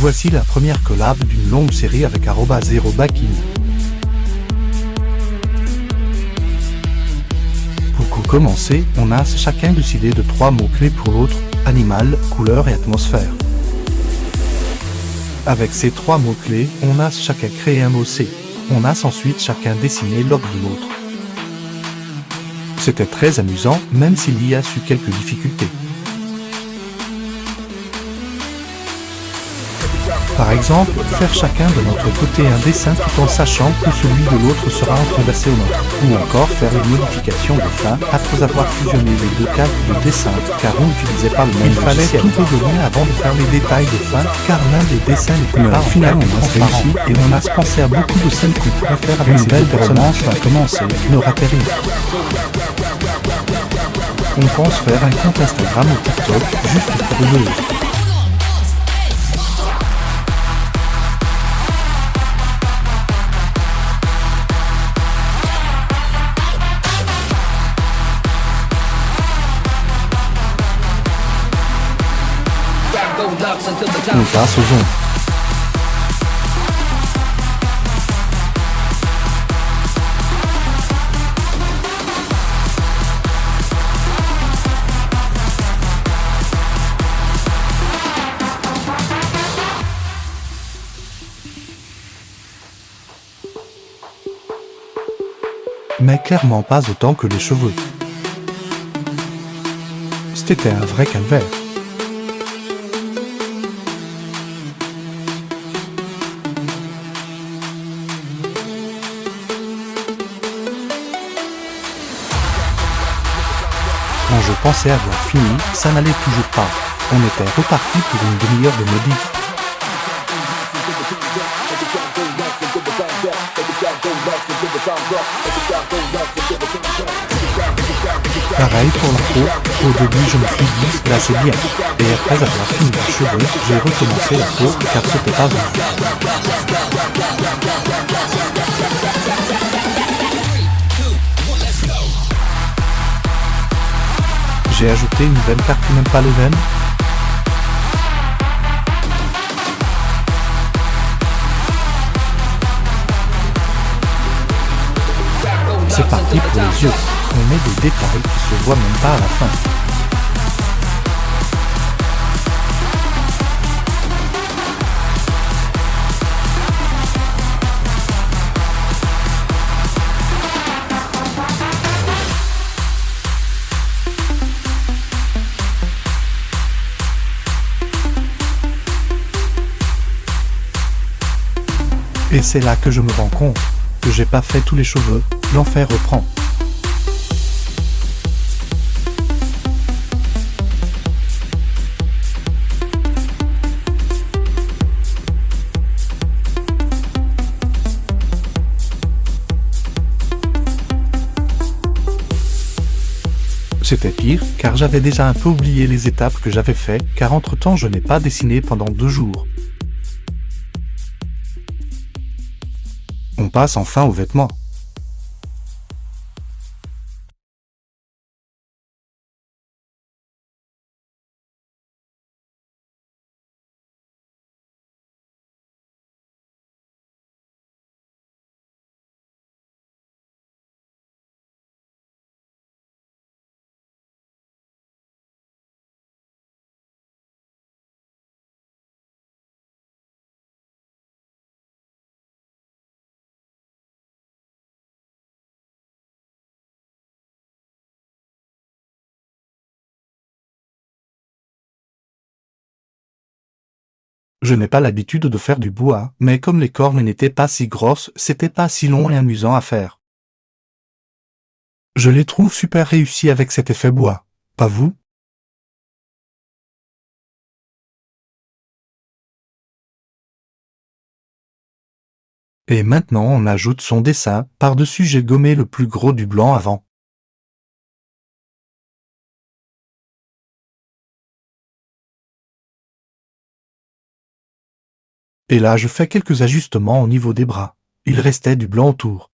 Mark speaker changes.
Speaker 1: Voici la première collab d'une longue série avec @0backin. Pour commencer, on a chacun décidé de 3 mots-clés pour l'autre: animal, couleur et atmosphère. Avec ces 3 mots-clés, on a chacun créé un mot-C. On a ensuite chacun dessiné l'ordre de l'autre. C'était très amusant, même s'il y a eu quelques difficultés. Par exemple, faire chacun de notre côté un dessin tout en sachant que celui de l'autre sera entrelacé au nôtre. Ou encore faire une modification de fin après avoir fusionné les 2 cadres de dessin, car on n'utilisait pas le même logiciel. Il fallait tout redonner avant de faire les détails de fin, car l'un des dessins n'était pas finalement transparent. Et on a pensé à beaucoup de scènes qu'on pourrait faire avec ces belles personnages. À commencer, ne ratez rien. On pense faire un compte Instagram ou TikTok juste pour rigoler. On passe au jaune. Mais clairement pas autant que les cheveux. C'était un vrai calvaire. Quand je pensais avoir fini, ça n'allait toujours pas. On était reparti pour une demi-heure de modif. Pareil pour la peau, au début je me suis dit, là c'est bien. Et après avoir fini les cheveux, j'ai recommencé la peau, car c'était pas bon. J'ai ajouté une veine car tu n'aimes pas les veines. C'est parti pour les yeux. On met des détails qui se voient même pas à la fin. Et c'est là que je me rends compte que j'ai pas fait tous les cheveux, l'enfer reprend. C'était pire, car j'avais déjà un peu oublié les étapes que j'avais fait, car entre-temps je n'ai pas dessiné pendant 2 jours. On passe enfin aux vêtements. Je n'ai pas l'habitude de faire du bois, mais comme les cornes n'étaient pas si grosses, c'était pas si long et amusant à faire. Je les trouve super réussis avec cet effet bois. Pas vous? Et maintenant on ajoute son dessin, par-dessus j'ai gommé le plus gros du blanc avant. Et là je fais quelques ajustements au niveau des bras. Il restait du blanc autour.